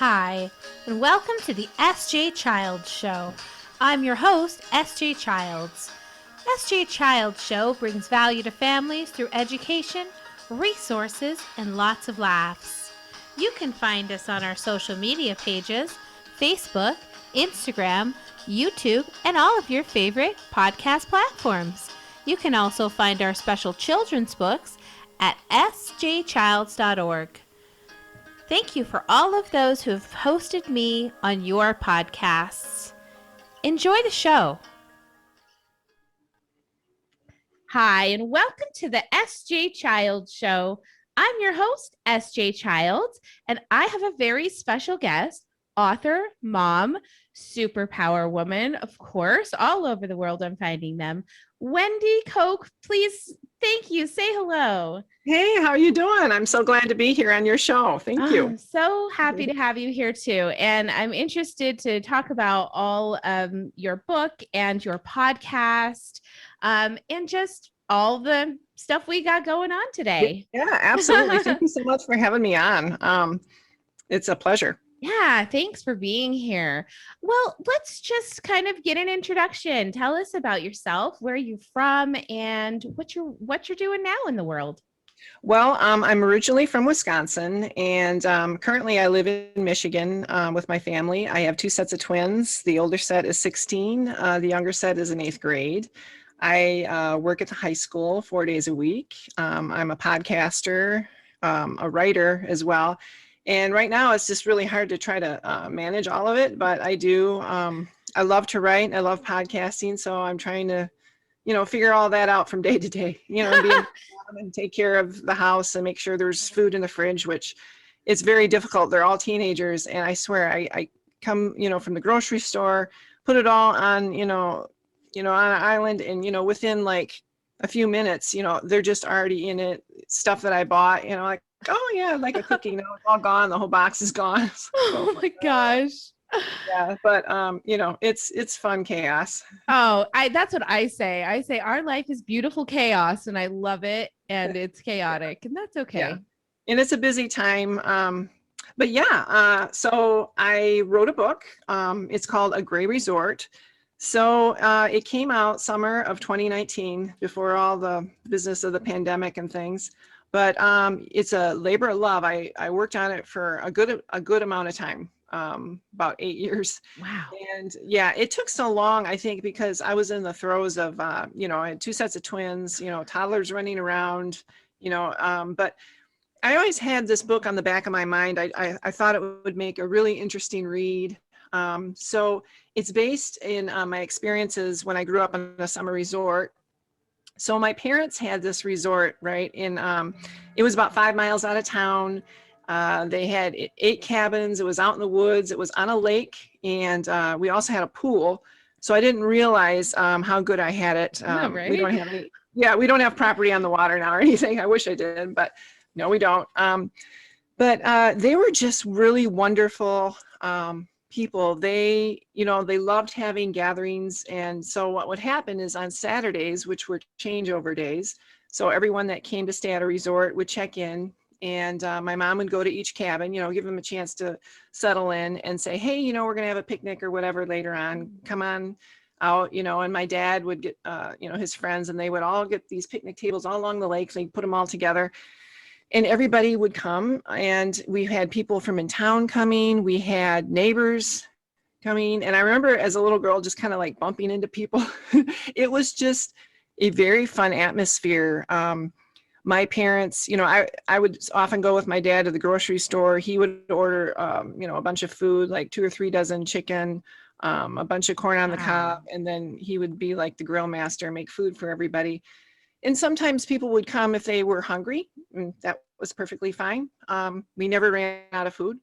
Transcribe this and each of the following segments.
Hi, and welcome to the S.J. Childs Show. I'm your host, S.J. Childs. S.J. Childs Show brings value to families through education, resources, and lots of laughs. You can find us on our social media pages, Facebook, Instagram, YouTube, and all of your favorite podcast platforms. You can also find our special children's books at sjchilds.org. Thank you for all of those who have hosted me on your podcasts. Enjoy the show. Hi, and welcome to the S.J. Childs Show. I'm your host, S.J. Childs, and I have a very special guest, author, mom, superpower woman, of course, all over the world I'm finding them. Wendy Kok, please, thank you. Say hello. Hey, how are you doing? I'm so glad to be here on your show. Thank you. I'm so happy to have you here too. And I'm interested to talk about all your book and your podcast and just all the stuff we got going on today. Yeah, absolutely. Thank you so much for having me on. It's a pleasure. Yeah, thanks for being here. Well, let's just kind of get an introduction. Tell us about yourself, where you're from, and what you're doing now in the world. Well, I'm originally from Wisconsin, and currently I live in Michigan with my family. I have two sets of twins. The older set is 16. The younger set is in 8th grade. I work at the high school 4 days a week. I'm a podcaster, a writer as well. And right now it's just really hard to try to manage all of it, but I do. I love to write. I love podcasting, so I'm trying to figure all that out from day to day, and take care of the house and make sure there's food in the fridge, which it's very difficult. They're all teenagers. And I swear I come, from the grocery store, put it all on, on an island, and, within like a few minutes, they're just already in it. Stuff that I bought, like, oh yeah, like a cookie, it's all gone. The whole box is gone. Oh my gosh. Yeah, but it's fun chaos. Oh, that's what I say. I say our life is beautiful chaos, and I love it, and it's chaotic, and that's okay. Yeah. And it's a busy time. But yeah, so I wrote a book. It's called A Gray Resort. So it came out summer of 2019, before all the business of the pandemic and things. But it's a labor of love. I worked on it for a good amount of time. About 8 years. Wow. And yeah, it took so long, I think, because I was in the throes of, I had two sets of twins, toddlers running around, but I always had this book on the back of my mind. I thought it would make a really interesting read. So it's based in my experiences when I grew up in a summer resort. So my parents had this resort, right? It was about 5 miles out of town. They had 8 cabins. It was out in the woods. It was on a lake, and we also had a pool. So I didn't realize how good I had it. Right? We don't have any. Yeah, we don't have property on the water now or anything. I wish I did, but no, we don't. But they were just really wonderful people. They loved having gatherings, and so what would happen is on Saturdays, which were changeover days, so everyone that came to stay at a resort would check in. And my mom would go to each cabin, give them a chance to settle in and say, hey, we're going to have a picnic or whatever later on. Come on out, and my dad would get, his friends, and they would all get these picnic tables all along the lake. They'd put them all together, and everybody would come. And we had people from in town coming. We had neighbors coming. And I remember as a little girl just kind of like bumping into people. It was just a very fun atmosphere. My parents, I would often go with my dad to the grocery store. He would order, a bunch of food, like 2 or 3 dozen chicken, a bunch of corn on the cob, and then he would be like the grill master, make food for everybody. And sometimes people would come if they were hungry, and that was perfectly fine. We never ran out of food.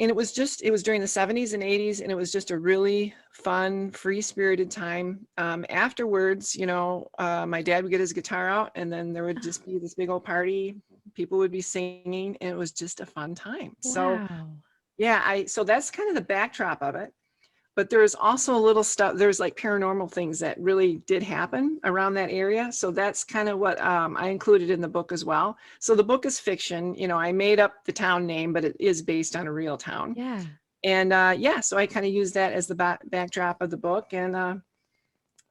And it was during the 70s and 80s, and it was just a really fun, free-spirited time. Afterwards, my dad would get his guitar out, and then there would just be this big old party. People would be singing, and it was just a fun time. Wow. So, yeah, so that's kind of the backdrop of it. but there's also a little stuff, there's like paranormal things that really did happen around that area. So that's kind of what I included in the book as well. So the book is fiction. I made up the town name, but it is based on a real town. Yeah. And yeah, so I kind of use that as the backdrop of the book. And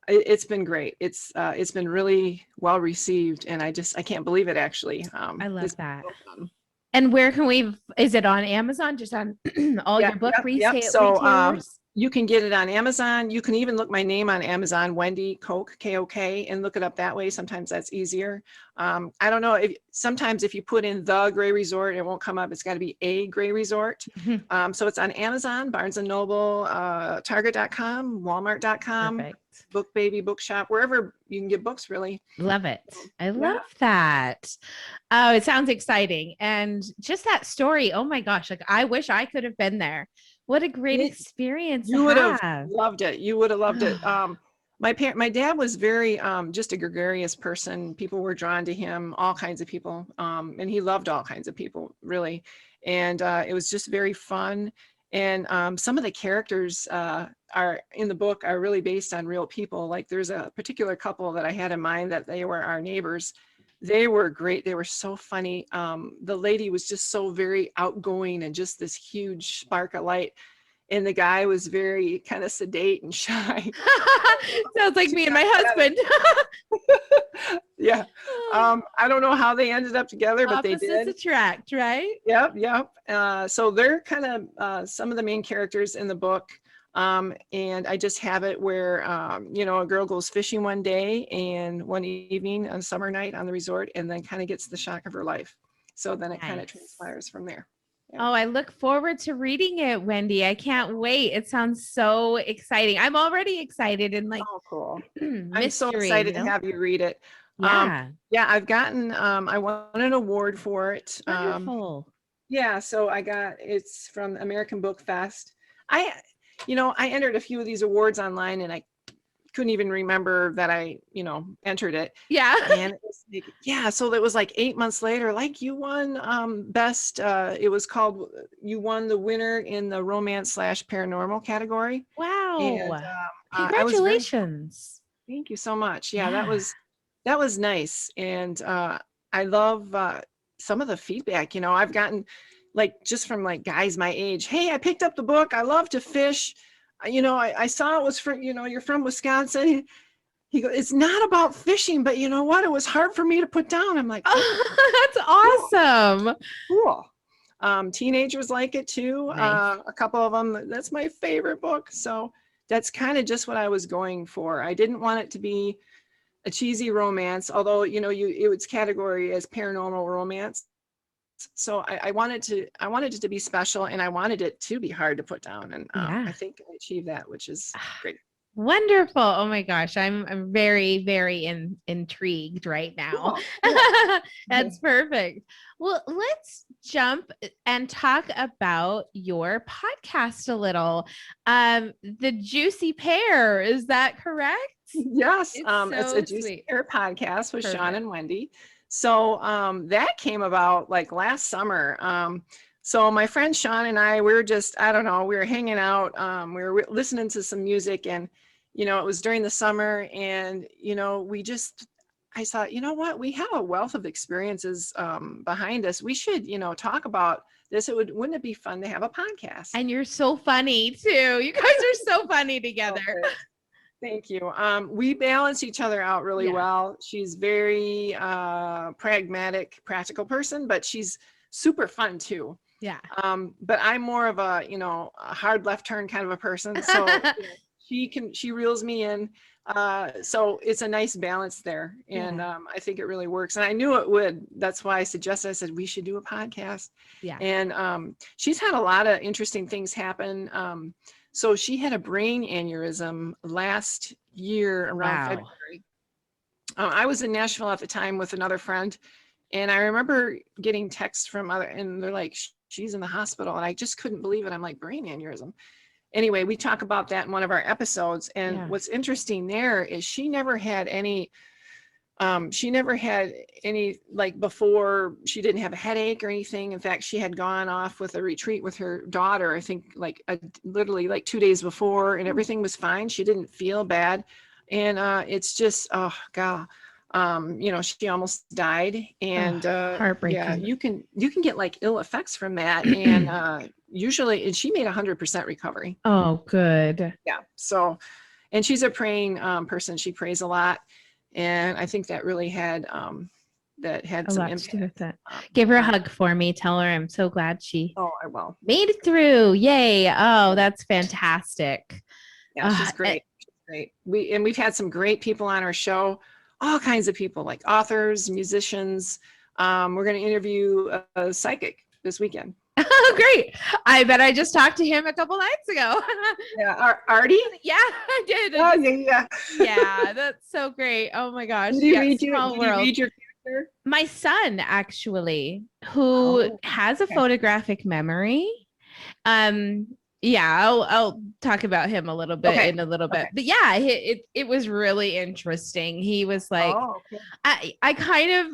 it's been great. It's been really well received. And I can't believe it actually. I love that. So fun. And where can is it on Amazon? Just on all your book retailers? So you can get it on Amazon. You can even look my name on Amazon, Wendy Kok, K-O-K, and look it up that way. Sometimes that's easier. I don't know, sometimes if you put in The Gray Resort, it won't come up. It's got to be A Gray Resort. So it's on Amazon, Barnes & Noble, Target.com, Walmart.com. Perfect. Book Baby Bookshop, wherever you can get books, really. Love it. I love that. Oh, it sounds exciting. And just that story, oh my gosh, like I wish I could have been there. What a great experience. You would have loved it. You would have loved it. My dad was very just a gregarious person. People were drawn to him, all kinds of people. And he loved all kinds of people, really. And it was just very fun. And some of the characters are in the book are really based on real people. Like there's a particular couple that I had in mind that they were our neighbors. They were great. They were so funny. The lady was just so very outgoing and just this huge spark of light. And the guy was very kind of sedate and shy. Sounds like me and my husband. Yeah. I don't know how they ended up together, but they did. Opposites attract, right? Yep. So they're kind of some of the main characters in the book. And I just have it where, a girl goes fishing one day and one evening on a summer night on the resort, and then kind of gets the shock of her life. So then it kind of transpires from there. Yeah. Oh, I look forward to reading it, Wendy. I can't wait. It sounds so exciting. I'm already excited and like, oh, cool. mystery, I'm so excited to have you read it. Yeah. I've gotten, I won an award for it. Wonderful. Yeah. So it's from American Book Fest. I entered a few of these awards online and I couldn't even remember that I, entered it. Yeah. And it was like, so it was like 8 months later, like you won best, it was called, you won the winner in the romance / paranormal category. Wow. And, congratulations. Thank you so much. Yeah, that was nice. And I love some of the feedback, I've gotten like just from like guys my age. Hey, I picked up the book. I love to fish. I saw it was from, you're from Wisconsin. He goes, it's not about fishing, but you know what? It was hard for me to put down. I'm like, that's awesome. Cool. Teenagers like it too. Nice. A couple of them. That's my favorite book. So that's kind of just what I was going for. I didn't want it to be a cheesy romance, although, it was category as paranormal romance. So I wanted it to be special, and I wanted it to be hard to put down. And I think I achieved that, which is great. Wonderful. Oh my gosh. I'm very, very intrigued right now. Cool. That's perfect. Well, let's jump and talk about your podcast a little. The Juicy Pear, is that correct? Yes. It's a Juicy Pear podcast with Sean and Wendy. So that came about like last summer. So my friend Sean and I, we were hanging out. We were listening to some music, and, it was during the summer, and, I thought, you know what, we have a wealth of experiences behind us. We should, talk about this. Wouldn't it be fun to have a podcast? And you're so funny too. You guys are so funny together. Okay. Thank you. We balance each other out really well. She's very pragmatic, practical person, but she's super fun too. Yeah. But I'm more of a, a hard left turn kind of a person. So she reels me in. So it's a nice balance there. And I think it really works. And I knew it would. That's why I said, we should do a podcast. Yeah. And she's had a lot of interesting things happen. So she had a brain aneurysm last year around February. I was in Nashville at the time with another friend, and I remember getting texts from and they're like, she's in the hospital, and I just couldn't believe it. I'm like, brain aneurysm. Anyway, we talk about that in one of our episodes, and what's interesting there is she never had any She never had any, like before, she didn't have a headache or anything. In fact, she had gone off with a retreat with her daughter, I think like literally like 2 days before, and everything was fine. She didn't feel bad. And it's just, oh God, she almost died. And yeah, Heartbreaking. you can get like ill effects from that. And usually, and she made 100% recovery. Oh, good. Yeah. So, and she's a praying person. She prays a lot. And I think that really had some To do with impact. it. Give her a hug for me. Tell her I'm so glad she I will. made it through. Yay. Oh, that's fantastic. Yeah, she's great. She's great. We've had some great people on our show, all kinds of people, like authors, musicians. We're going to interview a psychic this weekend. Oh, great. I bet I just talked to him a couple nights ago. Yeah, Artie? Yeah, I did. Oh, yeah. Yeah, that's so great. Oh my gosh. Did you read your character? My son, actually, who has a photographic memory. Yeah, I'll talk about him a little bit in a little bit. But yeah, it was really interesting. He was like, I kind of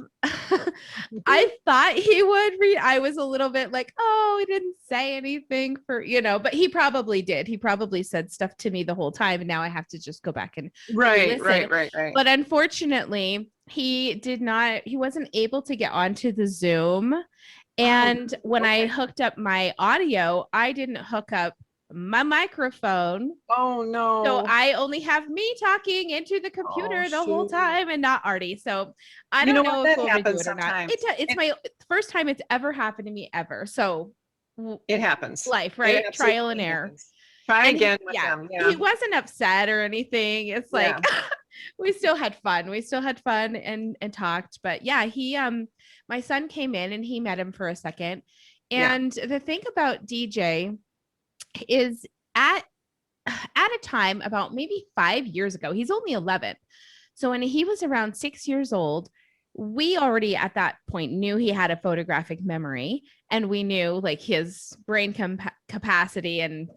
I thought he would read. I was a little bit like, oh, he didn't say anything for, but he probably did. He probably said stuff to me the whole time, and now I have to just go back and right. But unfortunately, he wasn't able to get onto the Zoom. And when I hooked up my audio, I didn't hook up my microphone. Oh no. So I only have me talking into the computer the whole time and not Artie. So I don't know if we'll redo it or not. It's my first time it's ever happened to me ever. So it happens. Life, right? Trial and error. Try again with them. Yeah. He wasn't upset or anything. It's like we still had fun. We still had fun and talked. But yeah, he my son came in and he met him for a second. And the thing about DJ is at a time about maybe 5 years ago, he's only 11. So when he was around 6 years old, we already at that point knew he had a photographic memory, and we knew like his brain capacity and,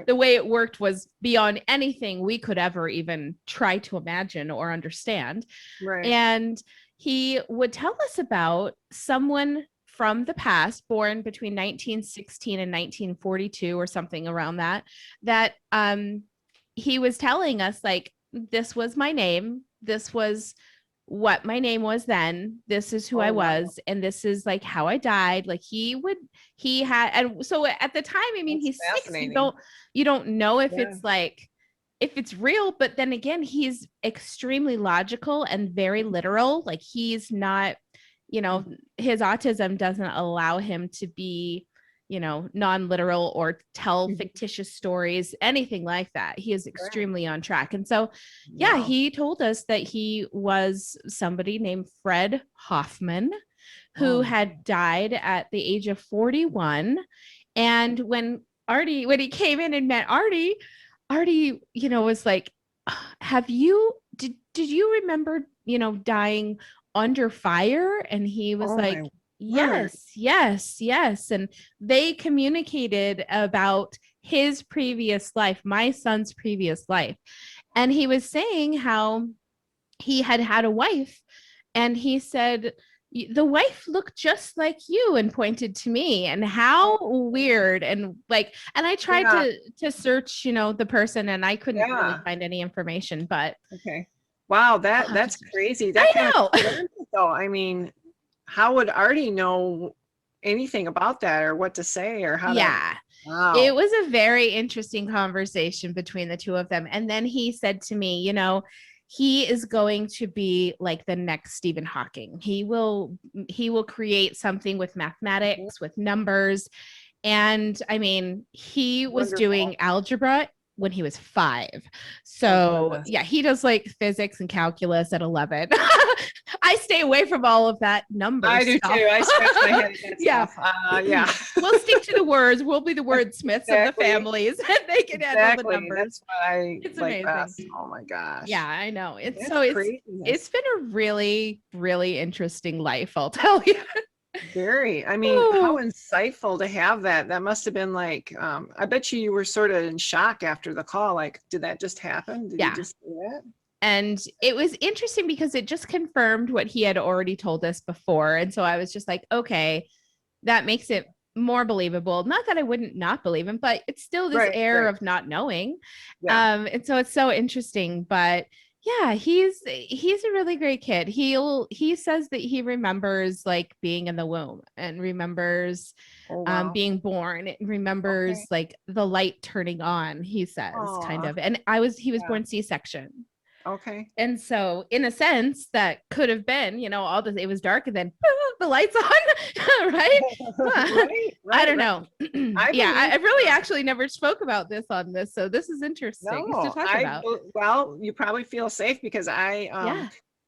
the way it worked was beyond anything we could ever even try to imagine or understand. Right. And he would tell us about someone from the past born between 1916 and 1942 or something around that he was telling us like, this was my name. This was what my name was then. This is who I was. And this is like how I died. Like he had, and so at the time, I mean, he's 6, you don't know if it's like, if it's real, but then again, he's extremely logical and very literal. Like he's not, his autism doesn't allow him to be, non-literal or tell fictitious stories, anything like that. He is extremely on track. And so, he told us that he was somebody named Fred Hoffman, who had died at the age of 41. And when he came in and met Artie, was like, did you remember, dying under fire? And he was like, yes. And they communicated about his previous life, my son's previous life. And he was saying how he had a wife, and he said, the wife looked just like you, and pointed to me. And how weird. And like, and I tried to search, the person, and I couldn't really find any information, but wow, that's crazy. I know. So I mean, how would Artie know anything about that, or what to say, or how wow. It was a very interesting conversation between the two of them. And then he said to me, he is going to be like the next Stephen Hawking. He will create something with mathematics, with numbers. And I mean, he was doing algebra when he was 5. So he does like physics and calculus at 11. I stay away from all of that number I stuff. do too. I scratch my head at that stuff. We'll stick to the words. We'll be the wordsmiths of the families, and they can add all the numbers. That's why it's amazing. Best. Oh my gosh. Yeah, I know. It's been a really, really interesting life, I'll tell you. Very. I mean, how insightful to have that. That must have been like, I bet you were sort of in shock after the call. Like, did that just happen? Did you just do that? And it was interesting because it just confirmed what he had already told us before. And so I was just like, okay, that makes it more believable. Not that I wouldn't not believe him, but it's still this air of not knowing. And so it's so interesting. But yeah, he's a really great kid. He says that he remembers like being in the womb and remembers being born. It remembers like the light turning on, he says, kind of. And he was born C-section. Okay. And so in a sense that could have been, all this, it was dark and then the lights on, right? I don't know. I really actually never spoke about this on this. So this is interesting to talk about. Well, you probably feel safe because I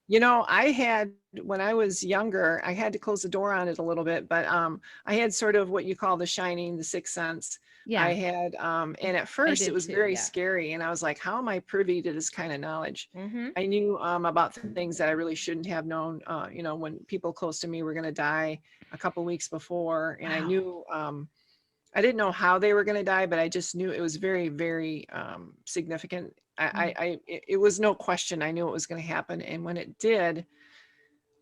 had, when I was younger, I had to close the door on it a little bit, but I had sort of what you call the shining, the sixth sense. Yeah. I had, and at first it was very scary. And I was like, how am I privy to this kind of knowledge? Mm-hmm. I knew about things that I really shouldn't have known, when people close to me were going to die a couple weeks before. And I knew, I didn't know how they were going to die, but I just knew it was very, very significant. It was no question. I knew it was going to happen. And when it did,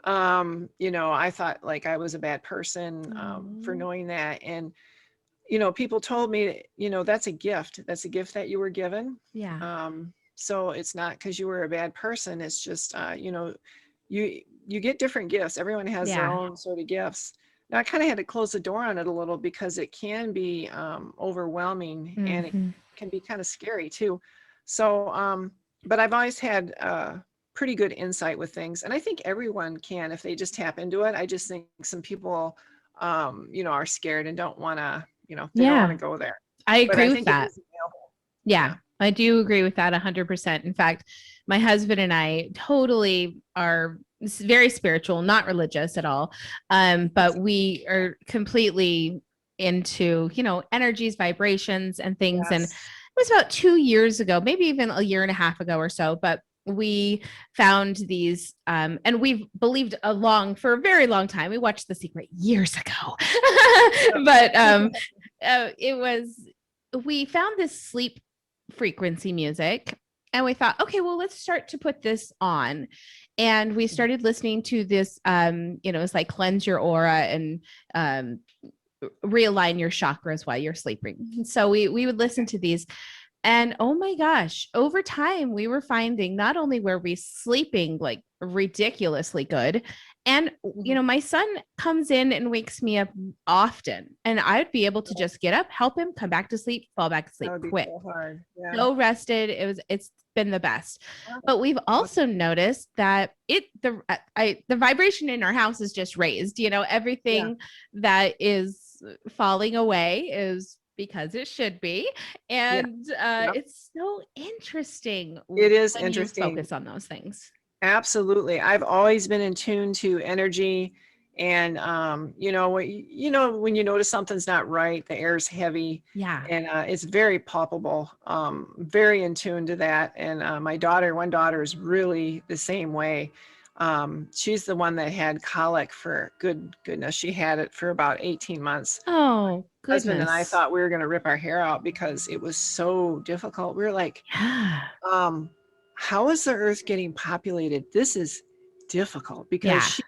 I thought like I was a bad person for knowing that. And, people told me, that's a gift. That's a gift that you were given. Yeah. So it's not because you were a bad person. It's just, you get different gifts. Everyone has their own sort of gifts. Now I kind of had to close the door on it a little because it can be overwhelming and it can be kind of scary too. So, but I've always had pretty good insight with things. And I think everyone can if they just tap into it. I just think some people, are scared and don't want to, they don't want to go there. I agree with that. Yeah, I do agree with that 100%. In fact, my husband and I totally are very spiritual, not religious at all. But we are completely into, energies, vibrations and things. Yes. And it was about 2 years ago, maybe even a year and a half ago or so, but we found these, and we've believed for a very long time. We watched The Secret years ago, but we found this sleep frequency music and we thought, okay, well, let's start to put this on. And we started listening to this, it's like cleanse your aura and realign your chakras while you're sleeping. So we would listen to these. And oh my gosh, over time, we were finding not only were we sleeping like ridiculously good, and, my son comes in and wakes me up often, and I'd be able to just get up, help him, come back to sleep, fall back to sleep quick. So hard. Yeah. So rested. It's been the best. But we've also noticed that the vibration in our house is just raised, everything that is falling away is because it should be. And it's so interesting. It is interesting. Focus on those things. Absolutely. I've always been in tune to energy and, when you notice something's not right, the air's heavy. Yeah. And it's very palpable, very in tune to that. And one daughter is really the same way. She's the one that had colic for goodness. She had it for about 18 months. Oh, goodness. Husband and I thought we were going to rip our hair out because it was so difficult. We were like, how is the earth getting populated? This is difficult because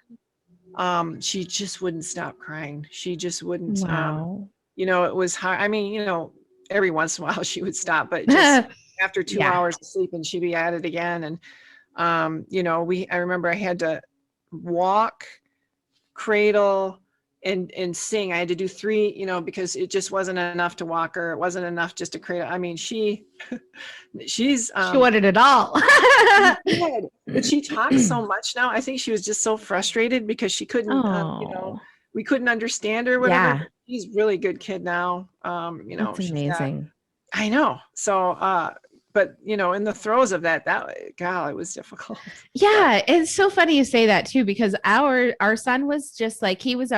she just wouldn't stop crying. She just wouldn't, it was hard. I mean, every once in a while she would stop, but just after 2 hours of sleep and she'd be at it again. And, I remember I had to walk, cradle, and sing. I had to do 3, because it just wasn't enough to walk her. It wasn't enough just to cradle. I mean, she's she wanted it all. But she talks so much now. I think she was just so frustrated because she couldn't, we couldn't understand her, whatever. Yeah. She's a really good kid now. That's amazing. I know. So, but in the throes of that, it was difficult. Yeah, it's so funny you say that too, because our son was just like, he was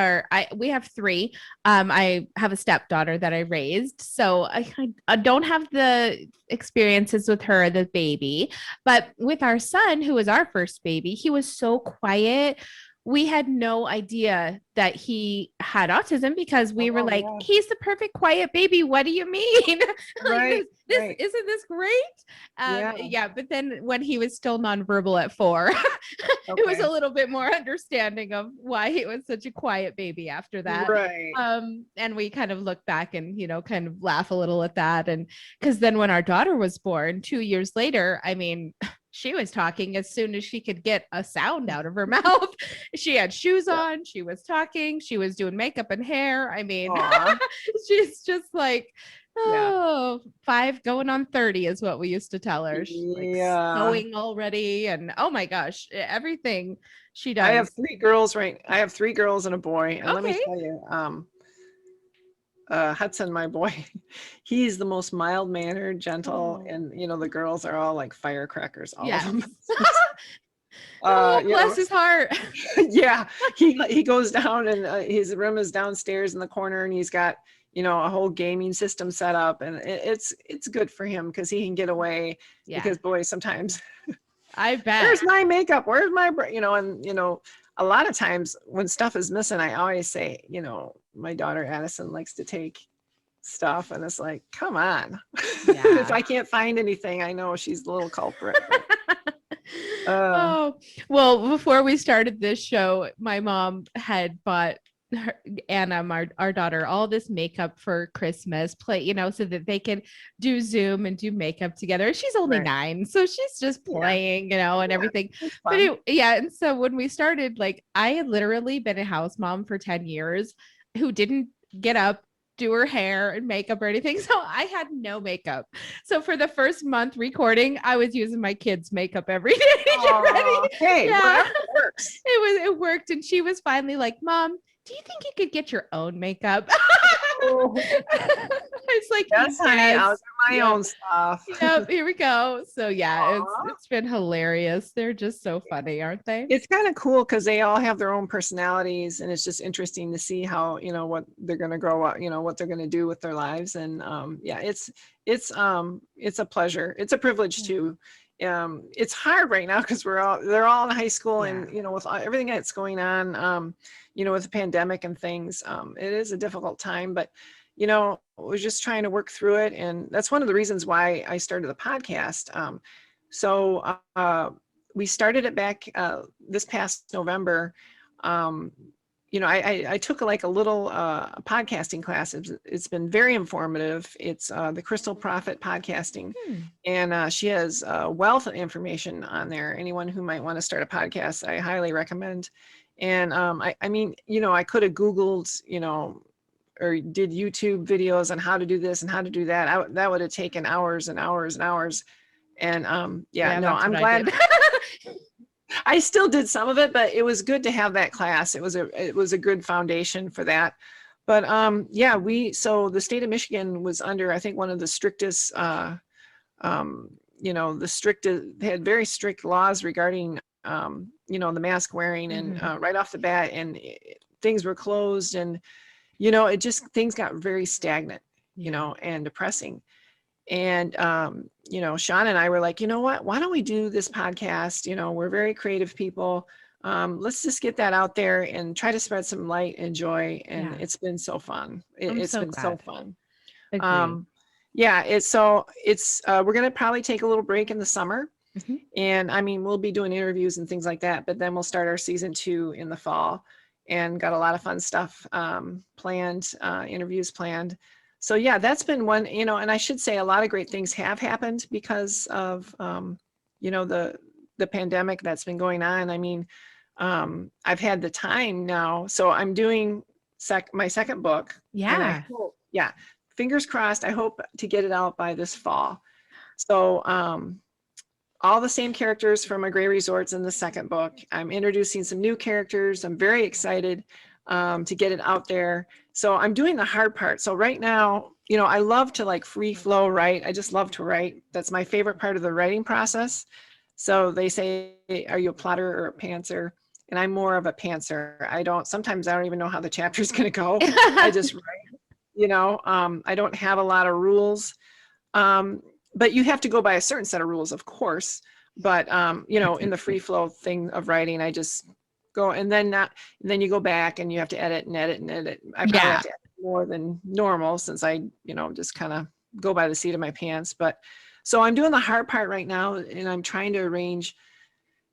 we have 3. I have a stepdaughter that I raised, so I don't have the experiences with her, the baby, but with our son, who was our first baby, he was so quiet. we had no idea that he had autism because we were like, yeah. he's the perfect quiet baby. What do you mean? Right, this right. isn't this great? Yeah. But then when he was still nonverbal at 4, it was Okay. a little bit more understanding of why he was such a quiet baby after that. Right. And we kind of look back and, kind of laugh a little at that. And because then when our daughter was born 2 years later, I mean, she was talking as soon as she could get a sound out of her mouth. She had shoes on, she was talking, she was doing makeup and hair. I mean, she's just like, 5 going on 30 is what we used to tell her. She's like sewing already. And oh my gosh, everything she does. I have 3 girls, right? I have 3 girls and a boy. And let me Okay. tell you, Hudson, my boy, he's the most mild-mannered, gentle, and the girls are all like firecrackers, all of them. Bless his heart. Yeah, he goes down and his room is downstairs in the corner, and he's got a whole gaming system set up, and it's good for him because he can get away. Because boy, sometimes I bet. Where's my makeup? Where's my and a lot of times when stuff is missing, I always say, my daughter Addison likes to take stuff, and it's like, come on. If I can't find anything, I know she's the little culprit. Well, before we started this show, my mom had bought Anna, our daughter, all this makeup for Christmas, so that they could do Zoom and do makeup together. She's only 9, so she's just playing, and everything. But and so when we started, like, I had literally been a house mom for 10 years who didn't get up, do her hair and makeup or anything. So I had no makeup. So for the first month recording, I was using my kids' makeup every day. Hey, well, it works. It worked. And she was finally like, Mom, do you think you could get your own makeup? It's like, yes, honey, I'll do my own stuff. Yep, here we go. So it's been hilarious. They're just so funny, aren't they? It's kind of cool because they all have their own personalities, and it's just interesting to see how what they're going to grow up, what they're going to do with their lives. And it's a pleasure. It's a privilege too. It's hard right now because they're all in high school, and with everything that's going on, with the pandemic and things, it is a difficult time, but we're just trying to work through it. And that's one of the reasons why I started the podcast. So we started it back this past November. I took like a little podcasting class. It's been very informative. It's the Crystal Prophet podcasting. And she has a wealth of information on there. Anyone who might want to start a podcast, I highly recommend. And I could have Googled, or did YouTube videos on how to do this and how to do that. That would have taken hours and hours and hours. And I'm glad. I still did some of it, but it was good to have that class. It was a good foundation for that. But so the state of Michigan was under, I think, one of the strictest, they had very strict laws regarding, the mask wearing, and right off the bat, and things were closed, and things got very stagnant, and depressing. And, Sean and I were like, what, why don't we do this podcast? We're very creative people. Let's just get that out there and try to spread some light and joy. And it's been so fun. It's been so fun. We're going to probably take a little break in the summer. And we'll be doing interviews and things like that, but then we'll start our season 2 in the fall, and got a lot of fun stuff planned, interviews planned. So that's been one, and I should say a lot of great things have happened because of, the pandemic that's been going on. I've had the time now, so I'm doing my second book. Fingers crossed. I hope to get it out by this fall. So, all the same characters from A Gray Resort's in the second book. I'm introducing some new characters. I'm very excited to get it out there. So I'm doing the hard part. So right now, I love to free flow write. I just love to write. That's my favorite part of the writing process. So they say, are you a plotter or a pantser? And I'm more of a pantser. Sometimes I don't even know how the chapter is going to go. I just write, I don't have a lot of rules. But you have to go by a certain set of rules, of course. But, in the free flow thing of writing, I just go, and then then you go back and you have to edit and edit and edit. I probably have to edit more than normal since I, just kind of go by the seat of my pants. But so I'm doing the hard part right now, and I'm trying to arrange,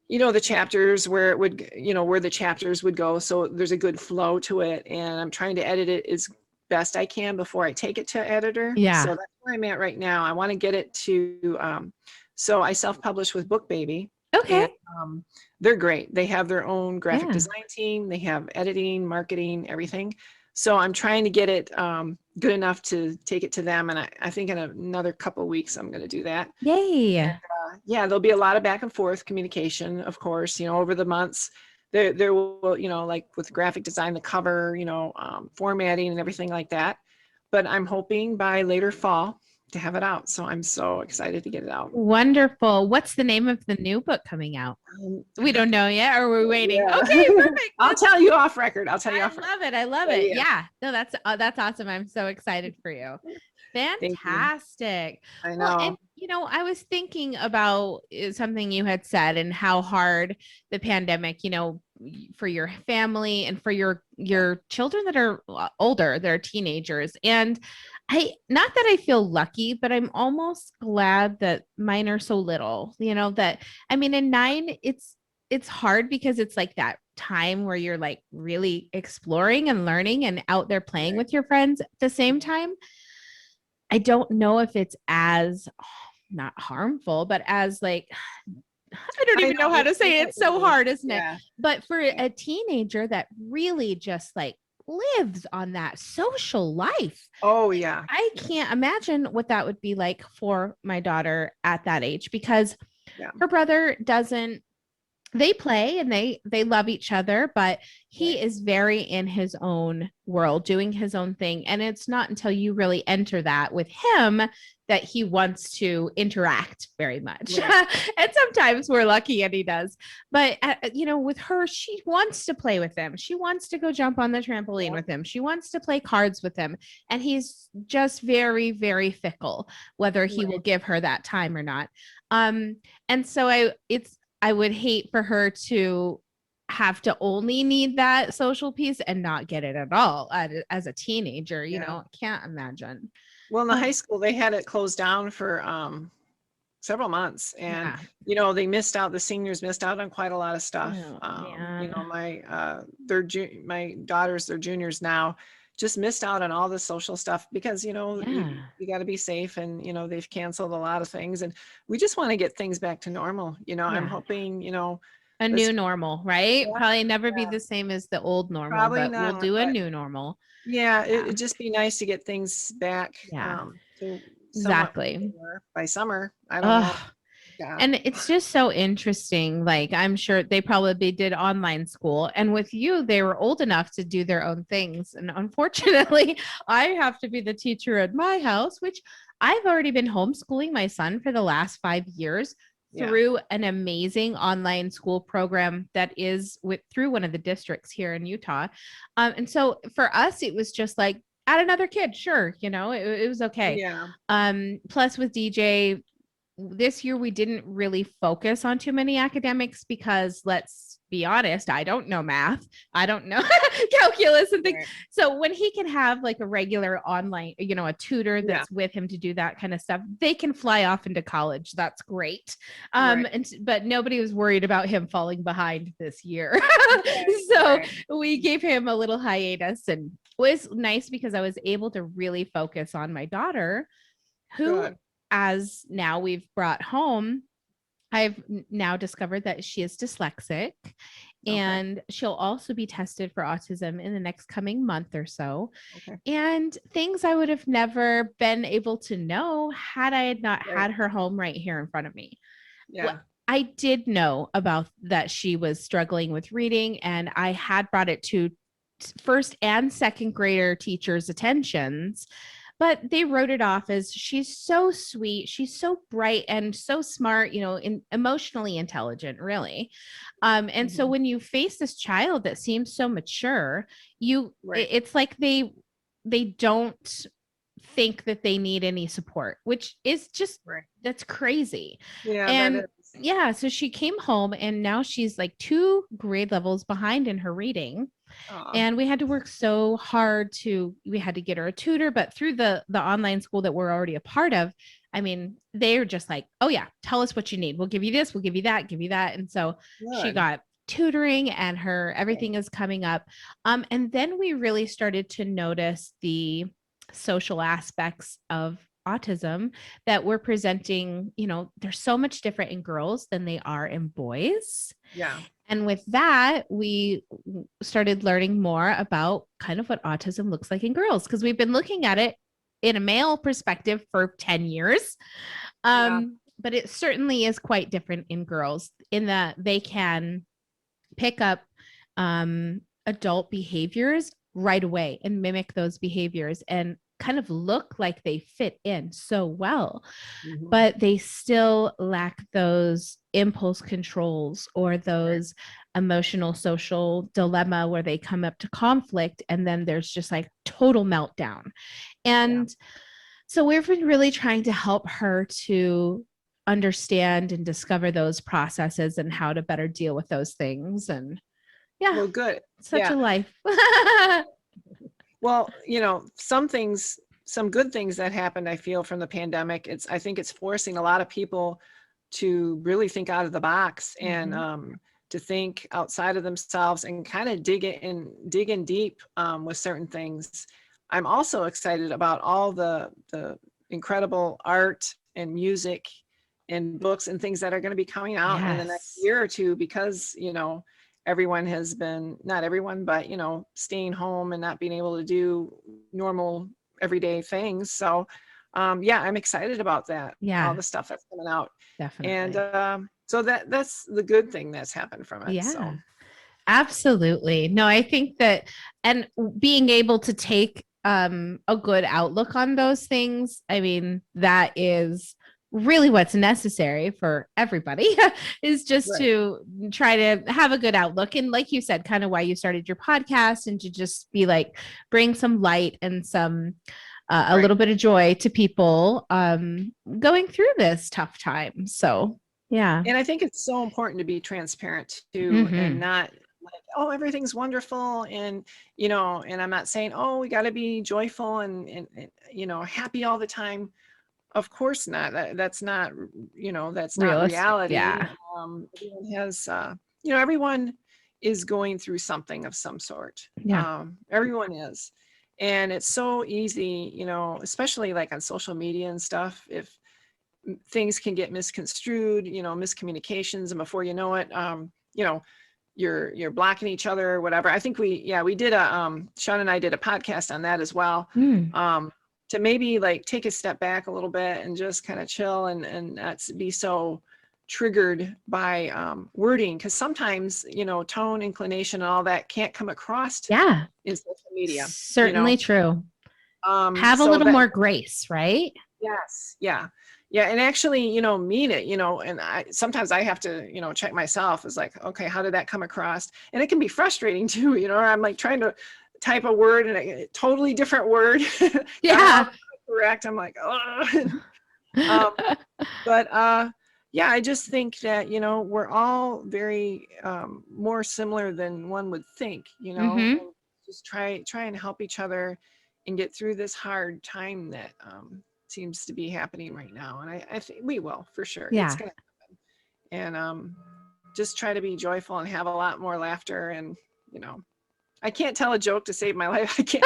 the chapters where it would, where the chapters would go. So there's a good flow to it, and I'm trying to edit it as best I can before I take it to editor. Yeah. So that's where I'm at right now. I want to get it to, so I self-publish with Book Baby. Okay. And, they're great. They have their own graphic design team. They have editing, marketing, everything. So I'm trying to get it good enough to take it to them. And I think in another couple of weeks, I'm going to do that. Yay. And, there'll be a lot of back and forth communication, of course, over the months. There will, like with graphic design, the cover, formatting and everything like that. But I'm hoping by later fall to have it out. So I'm so excited to get it out. Wonderful. What's the name of the new book coming out? We don't know yet, or we're waiting. Yeah. Okay, perfect. I'll tell you off record. I love it. Yeah. No, that's awesome. I'm so excited for you. Fantastic. I know. Well, and I was thinking about something you had said and how hard the pandemic, for your family and for your children that are older, they're teenagers. And not that I feel lucky, but I'm almost glad that mine are so little, that, I mean, in 9, it's hard because it's like that time where you're like really exploring and learning and out there playing with your friends at the same time. I don't know if it's as not harmful, but as like, I don't even know how to say it. It's so hard, isn't it? But for a teenager that really just like lives on that social life. Oh yeah. I can't imagine what that would be like for my daughter at that age, because her brother doesn't, they play and they love each other, but he is very in his own world, doing his own thing. And it's not until you really enter that with him that he wants to interact very much. And sometimes we're lucky and he does. But, with her, she wants to play with him. She wants to go jump on the trampoline with him. She wants to play cards with him. And he's just very, very fickle, whether he will give her that time or not. And so I would hate for her to have to only need that social piece and not get it at all as a teenager, I can't imagine. Well, in the high school, they had it closed down for several months, and the seniors missed out on quite a lot of stuff. My daughters, they're juniors now, just missed out on all the social stuff because you got to be safe, and they've canceled a lot of things, and we just want to get things back to normal. I'm hoping a new normal, right? Probably never be the same as the old normal. Probably but not, we'll do a new normal. It'd just be nice to get things back. To exactly by summer. I don't know. Yeah. And it's just so interesting. Like, I'm sure they probably did online school, and with you, they were old enough to do their own things. And unfortunately, I have to be the teacher at my house, which I've already been homeschooling my son for the last 5 years through an amazing online school program that is through one of the districts here in Utah. And so for us, it was just like, add another kid. Sure. It was okay. Plus with DJ, this year we didn't really focus on too many academics because, let's be honest, I don't know math. I don't know calculus and things. Right. So when he can have like a regular online, a tutor that's with him to do that kind of stuff, they can fly off into college. That's great. But nobody was worried about him falling behind this year. We gave him a little hiatus, and it was nice because I was able to really focus on my daughter, who as now we've brought home, I've now discovered that she is dyslexic, and she'll also be tested for autism in the next coming month or so. And things I would have never been able to know had I not had her home right here in front of me. Well, I did know about that she was struggling with reading, and I had brought it to first and second grader teachers' attentions. But they wrote it off as, she's so sweet, she's so bright and so smart, emotionally intelligent, really. And so when you face this child that seems so mature, it's like they don't think that they need any support, which is just that's crazy. And yeah, so she came home and now she's like 2 grade levels behind in her reading. Aw. And we had to work so hard we had to get her a tutor, but through the online school that we're already a part of, I mean, they're just like, oh yeah, tell us what you need. We'll give you this, we'll give you that, give you that. And so she Good. got tutoring and everything is coming up. And then we really started to notice the social aspects of autism that we're presenting. There's so much different in girls than they are in boys. Yeah. And with that, we started learning more about kind of what autism looks like in girls, because we've been looking at it in a male perspective for 10 years. But it certainly is quite different in girls in that they can pick up adult behaviors right away and mimic those behaviors and kind of look like they fit in so well, but they still lack those impulse controls or those emotional social dilemma where they come up to conflict and then there's just like total meltdown. And so we've been really trying to help her to understand and discover those processes and how to better deal with those things. And Well, good. such a life. Well, some good things that happened, I feel, from the pandemic. I think it's forcing a lot of people to really think out of the box and to think outside of themselves and kind of dig in deep with certain things. I'm also excited about all the incredible art and music and books and things that are going to be coming out in the next year or two, because everyone has been, not everyone, but staying home and not being able to do normal everyday things. So I'm excited about that. All the stuff that's coming out. Definitely. And so that's the good thing that's happened from it. So. Absolutely. No, I think that, and being able to take a good outlook on those things, I mean, that is really what's necessary for everybody is just to try to have a good outlook. And like you said, kind of why you started your podcast, and to just be like, bring some light and some, a little bit of joy to people going through this tough time. So, yeah. And I think it's so important to be transparent too, and not like, oh, everything's wonderful. And, and I'm not saying, oh, we got to be joyful and happy all the time. Of course not. That's not, that's not reality. Yeah. Everyone has, everyone is going through something of some sort. Yeah. Everyone is. And it's so easy, especially like on social media and stuff, if things can get misconstrued, miscommunications, and before you know it, you're blocking each other or whatever. I think we did Sean and I did a podcast on that as well. To maybe like take a step back a little bit and just kind of chill and not be so triggered by wording, because sometimes tone, inclination, and all that can't come across in social media. Certainly true. Have a little more grace, right? Yes. Yeah. And actually, mean it, and sometimes I have to, check myself. It's like, okay, how did that come across? And it can be frustrating too, I'm like trying to type a word and a totally different word. Correct. I'm like, oh. But I just think that, we're all very more similar than one would think, and just try and help each other and get through this hard time that seems to be happening right now. And I think we will, for sure. It's gonna happen. And just try to be joyful and have a lot more laughter. And I can't tell a joke to save my life. I can't.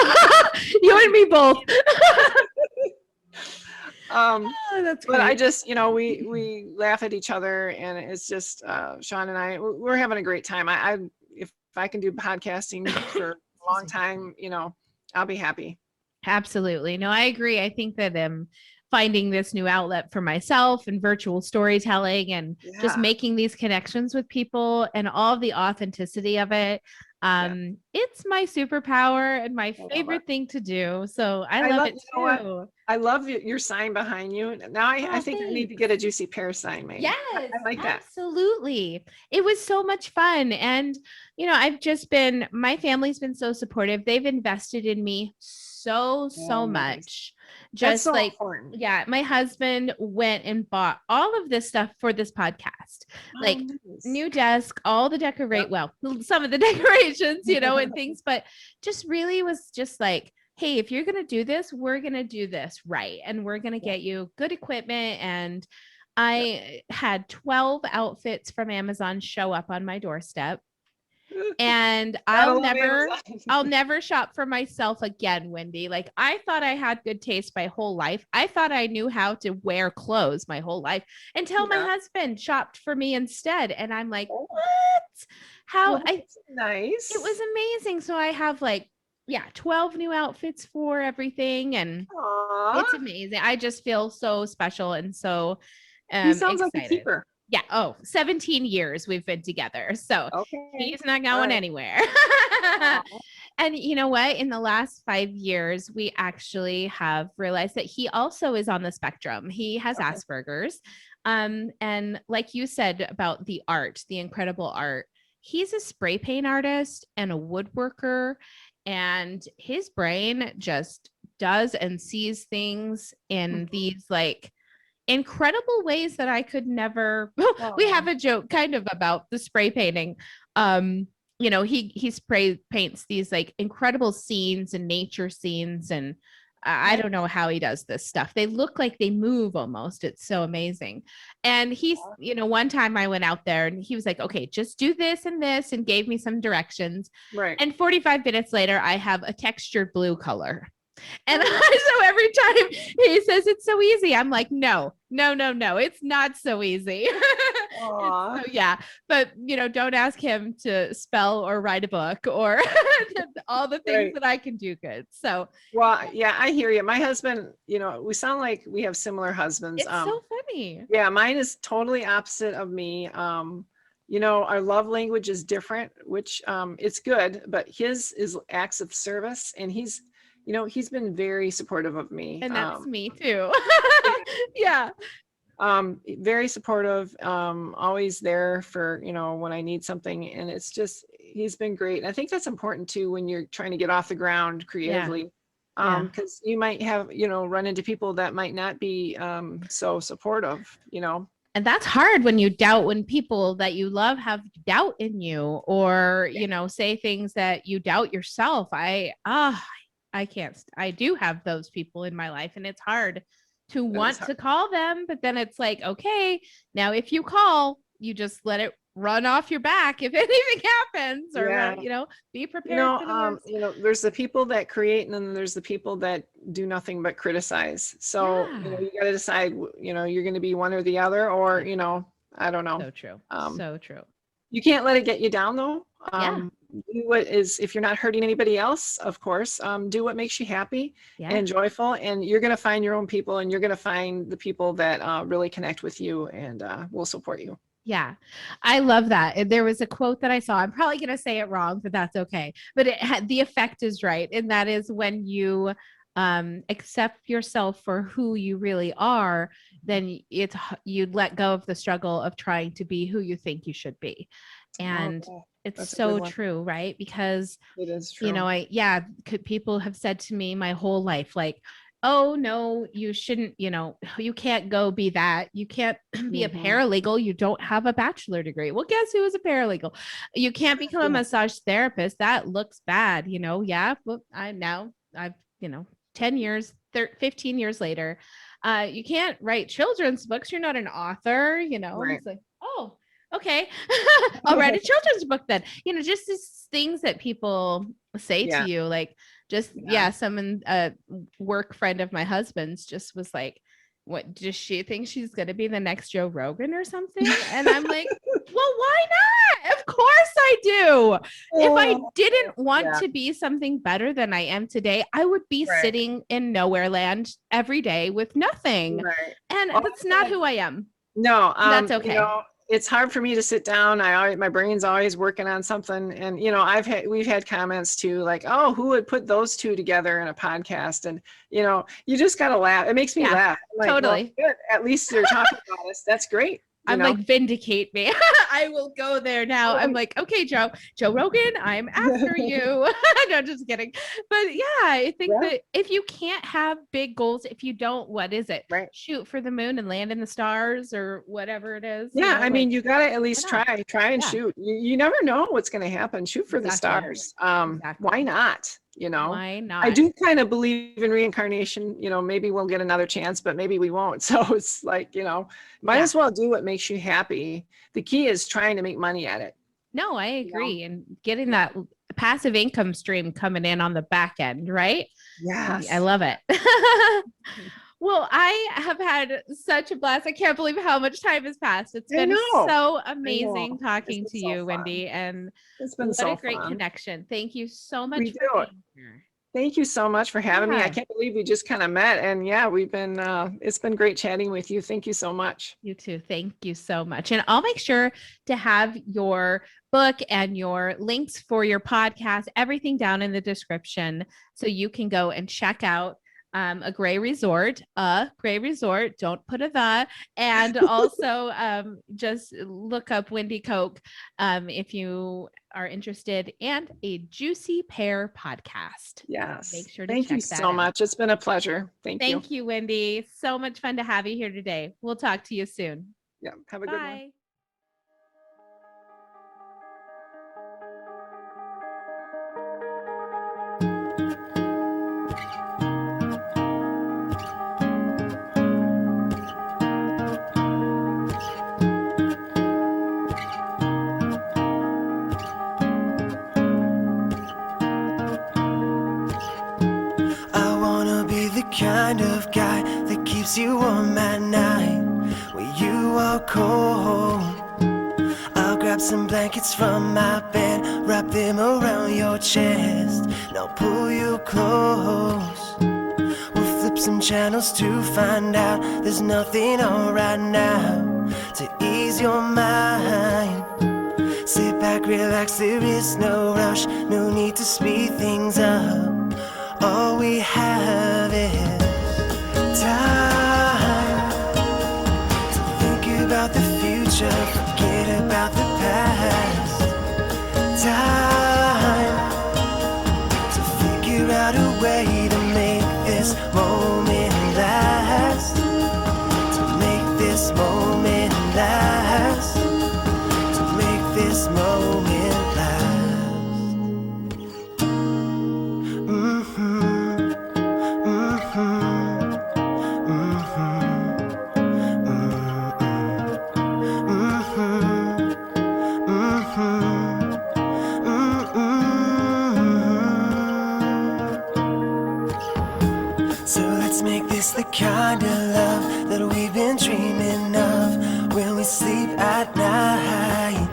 You and me both. That's great. But I just, we laugh at each other, and it's just Sean and I, we're having a great time. If I can do podcasting for a long time, I'll be happy. Absolutely. No, I agree. I think that finding this new outlet for myself and virtual storytelling and just making these connections with people and all the authenticity of it. It's my superpower and my I love favorite it. thing to do. So I I love love, it you know what? too. I love your sign behind you. Now I Oh, think I need to thanks. get a Juicy Pear sign made. Yes, I like that. absolutely. It was so much fun. And, my family's been so supportive. They've invested in me so Oh, nice. much. That's Just so like, important. yeah, my husband went and bought all of this stuff for this podcast, Oh, like nice. new desk, all the Yep. some of the decorations, and things, but just really was just like, hey, if you're going to do this, we're going to do this right. And we're going to Yeah. get you good equipment. And Yep. I had 12 outfits from Amazon show up on my doorstep. And Gotta love Amazon. I'll never shop for myself again, Wendy. Like, I thought I had good taste my whole life. I thought I knew how to wear clothes my whole life until my Yeah. husband shopped for me instead. And I'm like, Oh, what? How well, that's nice. it was amazing. So I have 12 new outfits for everything. And Aw, it's amazing. I just feel so special and so he sounds like a excited. keeper. Yeah. Oh, 17 years we've been together. So Okay. he's not All going right. anywhere. Aw. And you know what? In the last 5 years, we actually have realized that he also is on the spectrum. He has Okay. Asperger's. And like you said about the art, the incredible art, he's a spray paint artist and a woodworker, and his brain just does and sees things in Mhm. these incredible ways that I could never. We Aw. have a joke kind of about the spray painting. He spray paints these incredible scenes and nature scenes, and I Nice. don't know how he does this stuff. They look like they move almost. It's so amazing. And one time I went out there and he was like, okay, just do this and this, and gave me some directions. Right. And 45 minutes later, I have a textured blue color. And so every time he says it's so easy, I'm like, no, it's not so easy. Aw. So yeah, but don't ask him to spell or write a book or all the things Right. that I can do good. So Well, yeah, I hear you. My husband, we sound like we have similar husbands. it's so funny. Yeah, mine is totally opposite of me. Our love language is different, which it's good, but his is acts of service, and he's been very supportive of me. And that's me too. Yeah. Very supportive, always there for, when I need something. And it's just, he's been great. And I think that's important too, when you're trying to get off the ground creatively. Yeah. Because you might have, run into people that might not be so supportive. And that's hard when people that you love have doubt in you, or, say things that you doubt yourself. I can't. I do have those people in my life, and it's hard to want to call them. But then it's like, okay, now if you call, you just let it run off your back if anything happens, or be prepared for the worst. There's the people that create, and then there's the people that do nothing but criticize. So you got to decide. You're going to be one or the other, or I don't know. So true. So true. You can't let it get you down, though. Yeah. Do what is, if you're not hurting anybody else, of course, do what makes you happy and joyful, and you're going to find your own people, and you're going to find the people that really connect with you and will support you. Yeah, I love that. There was a quote that I saw. I'm probably going to say it wrong, but that's okay. But the effect is right. And that is, when you accept yourself for who you really are, then you let go of the struggle of trying to be who you think you should be. And it's so true, right? Because it is true. People have said to me my whole life, like, oh no, you shouldn't, you can't go be that. You can't be a paralegal. You don't have a bachelor degree. Well, guess who is a paralegal? You can't become a massage therapist. That looks bad, Yeah. Well, I've 10 years, 15 years later, you can't write children's books. You're not an author, Right. It's like, oh, okay. I'll write a children's book then. Just these things that people say to you, like, someone, a work friend of my husband's, just was like, what, does she think she's going to be the next Joe Rogan or something? And I'm like, well, why not? Of course I do. If I didn't want to be something better than I am today, I would be sitting in nowhere land every day with nothing. Right. And that's not who I am. No, that's okay. it's hard for me to sit down. My brain's always working on something. And, we've had comments too, like, oh, who would put those two together in a podcast? And, you just got to laugh. It makes me laugh. I'm like, totally. Well, good. At least they're talking about us. That's great. I'm like, vindicate me. I will go there now. I'm like, okay, Joe Rogan, I'm after you. No, just kidding. But yeah, I think that if you can't have big goals, if you don't, what is it? Right. Shoot for the moon and land in the stars or whatever it is. Yeah. I mean, you got to at least try and shoot. You never know what's going to happen. Shoot for the stars. Why not? Why not? I do kind of believe in reincarnation. Maybe we'll get another chance, but maybe we won't. So it's like, might as well do what makes you happy. The key is trying to make money at it. No, I agree. And getting that passive income stream coming in on the back end, right? Yes. I love it. Well, I have had such a blast. I can't believe how much time has passed. It's been so amazing talking to you, Wendy, and it's been what a great connection. Thank you so much for being here. Thank you so much for having me. I can't believe we just kind of met, and we've been it's been great chatting with you. Thank you so much. You too. Thank you so much. And I'll make sure to have your book and your links for your podcast, everything down in the description, so you can go and check out a gray resort, don't put a the, and also just look up Wendy Kok if you are interested, and a Juicy Pear podcast. Yes. Make sure to Thank you so much. It's been a pleasure. Thank you. Thank you, Wendy. So much fun to have you here today. We'll talk to you soon. Yeah. Have a good one. Kind of guy that keeps you warm at night when you are cold. I'll grab some blankets from my bed, wrap them around your chest, now pull you close. We'll flip some channels to find out there's nothing on right now to ease your mind. Sit back, relax, there is no rush, no need to speed things up. All we have is time to think about the future, forget about the past. Time to figure out a way to make this moment last, to make this moment last, to make this moment last. The kind of love that we've been dreaming of when we sleep at night.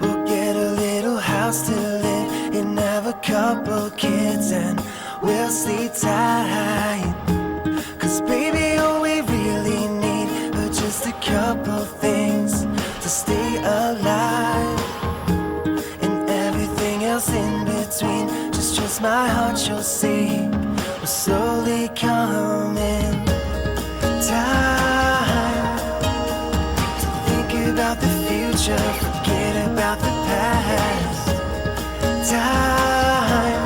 We'll get a little house to live in, have a couple kids, and we'll sleep tight. 'Cause baby, all we really need are just a couple things to stay alive, and everything else in between. Just trust my heart, you'll see. We're slowly coming. Time to think about the future, forget about the past. Time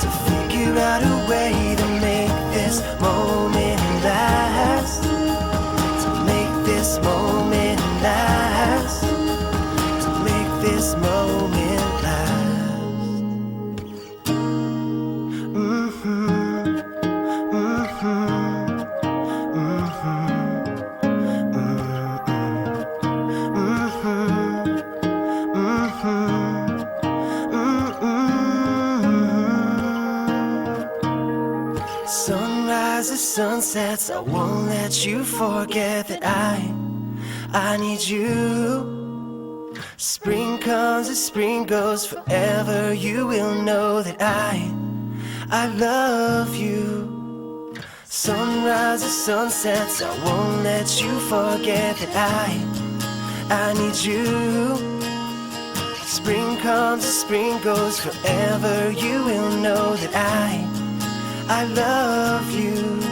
to figure out a way to make this moment last, to make this moment last, to make this moment last. Sunrises, sunsets, I won't let you forget that I need you. Spring comes as spring goes, forever you will know that I love you. Sunrises, sunsets, I won't let you forget that I need you. Spring comes, spring goes, forever you will know that I love you.